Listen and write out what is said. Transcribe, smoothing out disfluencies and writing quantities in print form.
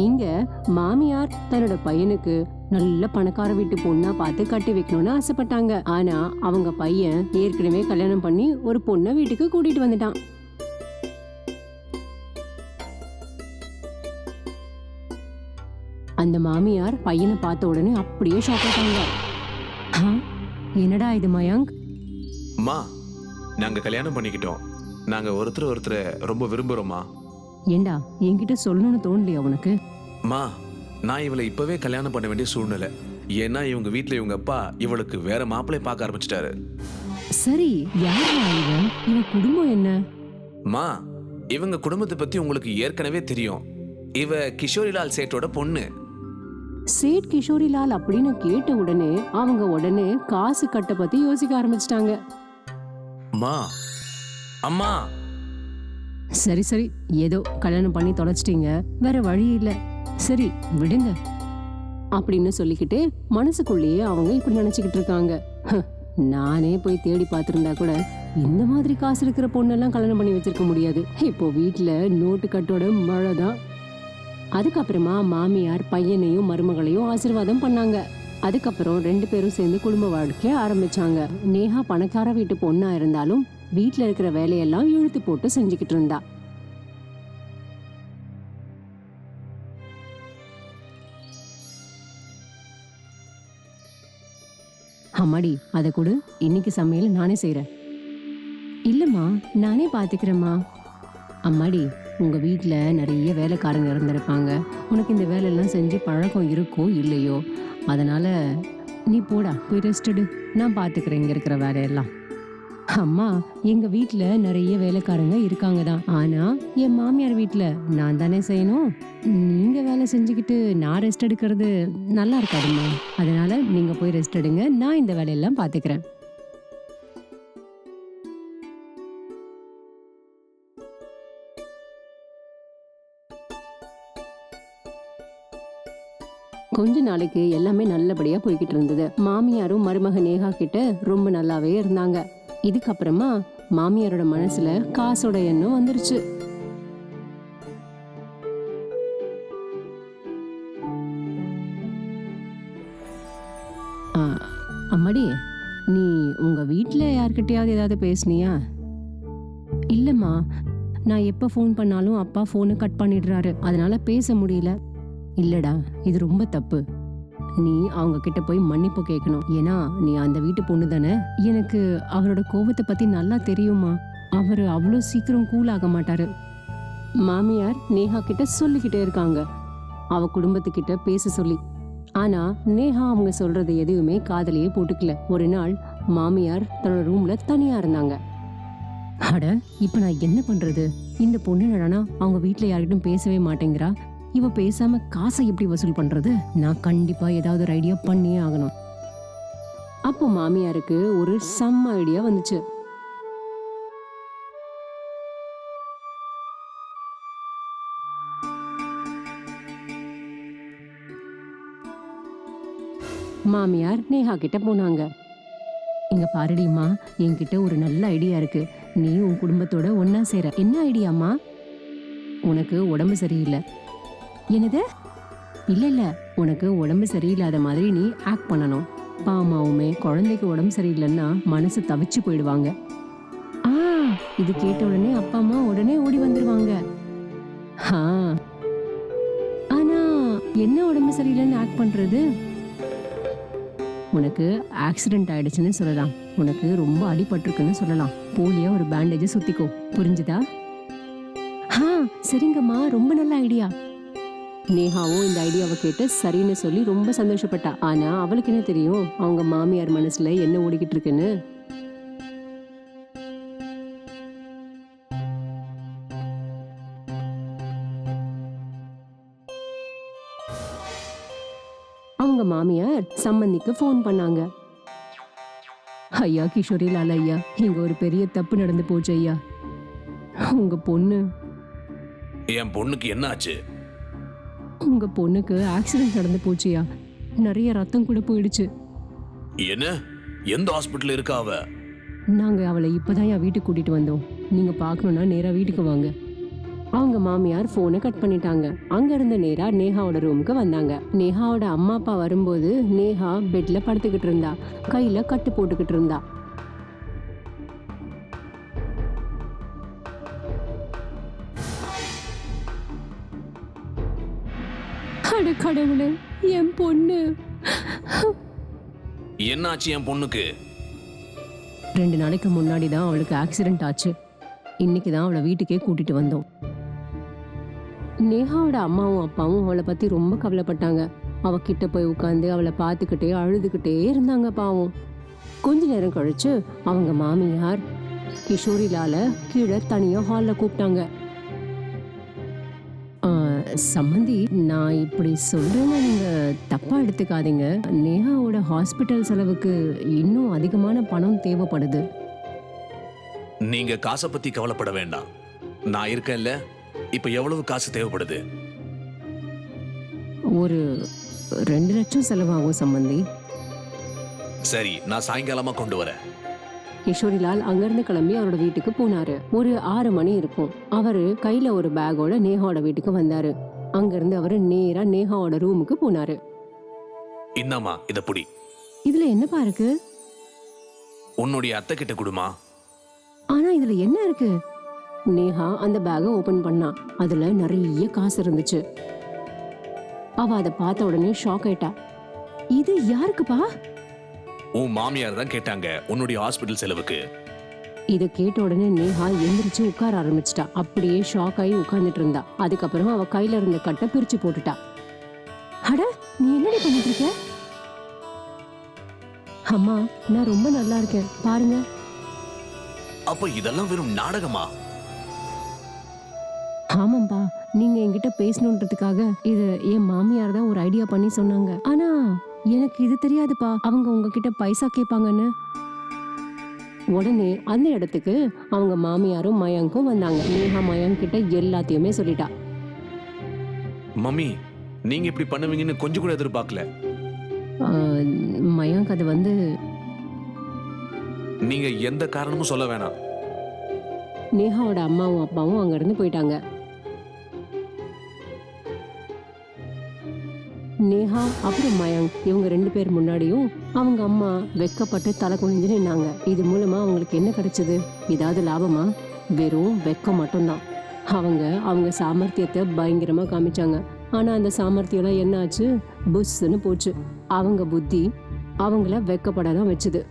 இங்க மாமியார் தன்னோட பையனுக்கு நல்ல பணக்கார வீட்டு பொண்ணா பார்த்து கட்டி வைக்கணும்னு ஆசைப்பட்டாங்க. ஆனா அவங்க பையன் ஏற்கனவே கல்யாணம் பண்ணி ஒரு பொண்ணை வீட்டுக்கு கூட்டிட்டு வந்துட்டான். அந்த மாமியார் பையனை பார்த்த உடனே அப்படியே ஷாக் ஆயிட்டாங்க. என்னடா இது மயங்க்? அம்மா, நாங்க கல்யாணம் பண்ணிக்கிட்டோம். நாங்க ஒருத்தரை ரொம்ப விரும்புறோம்மா. ஏண்டா என்கிட்ட சொல்லணும்னு தோணலையா உனக்கு? அம்மா, நான் இவளை இப்பவே கல்யாணம் பண்ண வேண்டிய சூழ்நிலை. ஏன்னா இவங்க வீட்டுல இவங்க அப்பா இவளுக்கு வேற மாப்பிள்ளை பார்க்க ஆரம்பிச்சிட்டாரு. சரி, யாரா இவன்? இவன் குடும்பம் என்ன? அம்மா, இவங்க குடும்பத்தை பத்தி உங்களுக்கு ஏற்கனவே தெரியும். இவ கிஷோரிலால் சேட்டோட பொண்ணு. சேட் கிஷோரிலால் அப்படின்னு கேட்ட உடனே அவங்க உடனே காசு கட்ட பத்தி யோசிக்க ஆரம்பிச்சிட்டாங்க. அம்மா, அம்மா. சரி சரி, ஏதோ கல்யாணம் பண்ணி தொலைச்சிட்டீங்க, வேற வழி இல்ல, சரி விடுங்க அப்படின்னு சொல்லிக்கிட்டு மனசுக்குள்ளேயே அவங்க இப்படி நினைச்சுக்கிட்டு இருக்காங்க. நானே போய் தேடி பார்த்திருந்தா கூட இந்த மாதிரி காசு இருக்கிற பொண்ணெல்லாம் கல்யாணம் பண்ணி வச்சிருக்க முடியாது. இப்போ வீட்டுல நோட்டு கட்டோட மழைதான். அதுக்கப்புறமா மாமியார் பையனையும் மருமகளையும் ஆசீர்வாதம் பண்ணாங்க. அதுக்கப்புறம் 2 பேரும் சேர்ந்து குடும்ப வாழ்க்கைய ஆரம்பிச்சாங்க. நேஹா பணக்கார வீட்டு பொண்ணா இருந்தாலும் வீட்டுல இருக்கிற வேலையெல்லாம் இழுத்து போட்டு செஞ்சுக்கிட்டு இருந்தா. அம்மாடி, அதை கொடு, இன்னைக்கு சமையல் நானே செய்யறேன். இல்லம்மா, நானே பாத்துக்கிறேம்மா. அம்மாடி, உங்க வீட்டுல நிறைய வேலைக்காரங்க இருந்திருப்பாங்க. உனக்கு இந்த வேலையெல்லாம் செஞ்சு பழக்கம் இருக்கோ இல்லையோ, அதனால நீ போடா, போய் ரெஸ்ட் எடு, நான் பாத்துக்கிறேன் இங்க இருக்கிற வேலையெல்லாம். அம்மா, எங்க வீட்டுல நிறைய வேலைக்காரங்க இருக்காங்க தான், ஆனா என் மாமியார் வீட்டுல நான் தானே செய்யணும். நீங்க வேலை செஞ்சுக்கிட்டு நான் ரெஸ்ட் எடுக்கிறது நல்லா இருக்காதும்மா. அதனால நீங்க போய் ரெஸ்ட் எடுங்க, நான் இந்த வேலையெல்லாம் பாத்துக்கிறேன். கொஞ்ச நாளைக்கு எல்லாமே நல்லபடியா போய்கிட்டு இருந்தது. மாமியாரும் மருமக நேஹா கிட்ட ரொம்ப நல்லாவே இருந்தாங்க. இதுக்கப்புறமா மாமியாரோட மனசுல காசோட எண்ணம் வந்துருச்சு. அம்மாடி, நீ உங்க வீட்டுல யார்கிட்டயாவது ஏதாவது பேசுனியா? இல்லம்மா, நான் எப்ப போன் பண்ணாலும் அப்பா போனை கட் பண்ணிடுறாரு, அதனால பேச முடியல. இல்லடா, இது ரொம்ப தப்பு. நீ அவங்க கிட்ட போய் மன்னிப்பு கேட்கணும். ஏன்னா நீ அந்த வீட்டு பொண்ணு தானே. எனக்கு அவரோட கோபத்தை பத்தி நல்லா தெரியுமா. அவரு அவ்வளோ சீக்கிரம் கூல் ஆக மாட்டாரு. மாமியார் நேஹா கிட்ட சொல்லிக்கிட்டே இருக்காங்க, அவ குடும்பத்துக்கிட்ட பேச சொல்லி. ஆனா நேஹா அவங்க சொல்றது எதுவுமே காதலையே போட்டுக்கல. ஒரு நாள் மாமியார் தன்னோட ரூம்ல தனியா இருந்தாங்க. அட, இப்ப நான் என்ன பண்றது? இந்த பொண்ணு நடனா அவங்க வீட்டுல யார்கிட்டும் பேசவே மாட்டேங்கிறா. இவ பேசாம காசை எப்படி வசூல் பண்றது? நான் கண்டிப்பா ஏதாவது ஒரு ஐடியா பண்ணியே ஆகணும். அப்போ மாமியாருக்கு ஒரு செம்ம ஐடியா வந்துச்சு. மாமியார் நேஹா கிட்ட போனாங்க. இங்க பாருடிமா, என்கிட்ட ஒரு நல்ல ஐடியா இருக்கு. நீ உன் குடும்பத்தோட ஒன்னா சேர. என்ன ஐடியாமா? உனக்கு உடம்பு சரியில்லை. என்னது? இல்ல, உனக்கு உடம்பு சரியில்லாத மாதிரி நீ ஆக்ட் பண்ணணும். பாமாவுமே குழந்தைக்கு உடம்பு சரியில்லைன்னா மனசு தவிச்சு போயிடுவாங்க. இது கேட்ட உடனே அப்பா அம்மா உடனே ஓடி வந்துருவாங்க. ஆனா என்ன உடம்பு சரியில்லைன்னு ஆக்ட் பண்றது? உனக்கு ஆக்சிடென்ட் ஆயிடுச்சுன்னு சொல்லலாம், உனக்கு ரொம்ப அடிபட்டிருக்குன்னு சொல்லலாம். போலியா ஒரு பேண்டேஜ் சுத்திக்கோ, புரிஞ்சுதா? சரிங்கம்மா, ரொம்ப நல்ல ஐடியா. நேஹாவும் இந்த ஐடியாவை கேட்டு சரின்னு சொல்லி ரொம்ப சந்தோஷப்பட்டா. ஆனா அவளுக்கு என்ன தெரியும் அவங்க மாமியார் மனசுல என்ன ஓடிக்கிட்டு இருக்குன்னு. அவங்க மாமியார் சம்பந்திக்கு போன் பண்ணாங்க. ஐயா, கிஷோரிலால் ஐயா, இங்க ஒரு பெரிய தப்பு நடந்து போச்சு ஐயா. உங்க பொண்ணு. என் பொண்ணுக்கு என்ன ஆச்சு? உங்க பொண்ணுக்கு ஆக்சிடென்ட் நடந்து போச்சியா. நிறைய ரத்தம் கூட போயிடுச்சு. என்ன? எந்த ஹாஸ்பிட்டல் இருக்கா அவ? நாங்க அவளை இப்பதான் வீட்டுக்கு கூட்டிட்டு வந்தோம். நீங்க பாக்கணும்னா நேரா வீட்டுக்கு வாங்க. அவங்க மாமியார் போனை கட் பண்ணிட்டாங்க. அங்க இருந்து நேரா நேஹாவோட ரூமுக்கு வந்தாங்க. நேஹாவோட அம்மா அப்பா வரும்போது நேஹா பெட்ல படுத்துக்கிட்டு இருந்தா, கையில கட்டு போட்டுக்கிட்டு இருந்தா. அட கடவுளே, என் பொண்ணு! என்னாச்சு என் பொண்ணுக்கு? 2 நாளைக்கு முன்னாடி தான் அவளுக்கு ஆக்சிடென்ட் ஆச்சு. இன்னைக்கு தான் அவளை வீட்டுக்கே கூட்டிட்டு வந்தோம். நேஹாவோட அம்மாவும் அப்பாவும் அவளை பத்தி ரொம்ப கவலைப்பட்டாங்க. அவ கிட்ட போய் உட்காந்து அவளை பார்த்துக்கிட்டே அழுதுகிட்டே இருந்தாங்க பாவம். கொஞ்ச நேரம் கழிச்சு அவங்க மாமியார் கிஷோரிலால கீழே தனியா ஹால்ல கூப்பிட்டாங்க. சம்மந்தி, நான் இப்படி சொல்றேன்னு நீங்க தப்பா எடுத்துக்காதீங்க. நேஹாவோட ஹாஸ்பிட்டல் செலவுக்கு இன்னும் அதிகமான பணம் தேவைப்படுது. நீங்க காசை பத்தி கவலைப்பட வேண்டாம், நான் இருக்கேன்ல. இப்ப எவ்வளவு காசு தேவைப்படுது? ஒரு 2 லட்சம் செலவாகும் சம்மந்தி. சரி, நான் சாயங்காலமா கொண்டு வரேன். கிஷோரிலால் அங்கிருந்து கிளம்பி அவரோட வீட்டுக்கு போனாரு. ஒரு 6 மணி இருக்கும். அவரு கையில ஒரு பேக்கோட நேஹாவோட வீட்டுக்கு வந்தாரு. அங்கிருந்து அவரு நேரா நேஹாவோட ரூமுக்கு போனாரு. இந்தாமா, இத புடி. இதுல என்னப்பா இருக்கு? உன்னுடைய அத்தை கிட்ட கொடுமா. ஆனா இதுல என்ன இருக்கு? நேஹா அந்த பேக்கை ஓபன் பண்ணா. அதுல நிறைய காசு இருந்துச்சு. அவ அதை பார்த்த உடனே ஷாக் ஆயிட்டா. இது யாருக்குப்பா? உன் மாமியார் தான் கேட்டாங்க, உன்னுடைய ஹாஸ்பிட்டல் செலவுக்கு. இதை கேட்ட உடனே நேஹா எந்திரிச்சு உட்கார ஆரம்பிச்சிட்டா. அப்படியே ஷாக் ஆகி உட்கார்ந்துட்டு இருந்தா. அதுக்கப்புறம் அவ கையில இருந்த கட்டை பிரிச்சு போட்டுட்டா. அட, நீ என்னடி பண்ணிட்டு இருக்க? அம்மா, நான் ரொம்ப நல்லா இருக்கேன், பாருங்க. அப்ப இதெல்லாம் வெறும் நாடகமா? ஆமாம்பா, நீங்க என்கிட்ட பேசணுன்றதுக்காக இது என் மாமியார் தான் ஒரு ஐடியா பண்ணி சொன்னாங்க. ஆனா எனக்கு இது தெரியாதுப்பா, அவங்க உங்ககிட்ட பைசா கேட்பாங்கன்னு. உடனே அந்த இடத்துக்கு அவங்க மாமியாரும் மயங்கும் வந்தாங்க. நேஹா மயங்க் கிட்ட எல்லாத்தையுமே சொல்லிட்டா. மம்மி, நீங்க இப்படி பண்ணுவீங்கன்னு கொஞ்சம் கூட எதிர்பார்க்கல. மயங்க், அது வந்து நீங்க எந்த காரணமும் சொல்ல வேணாம். நேஹாவோட அம்மாவும் அப்பாவும் அங்க இருந்து போயிட்டாங்க. நேஹா அப்புறம் மயங்க் இவங்க 2 பேர் முன்னாடியும் அவங்க அம்மா வெக்கப்பட்டு தலை குனிஞ்சு நின்னாங்க. இது மூலமா அவங்களுக்கு என்ன கிடைச்சது? ஏதாவது லாபமா? வெறும் வெக்கம் மட்டும்தான். அவங்க சாமர்த்தியத்தை பயங்கரமா காமிச்சாங்க. ஆனா அந்த சாமர்த்தியம் என்ன ஆச்சு? புஷ்ன்னு போச்சு. அவங்க புத்தி அவங்கள வெக்கப்படதான் வச்சுது.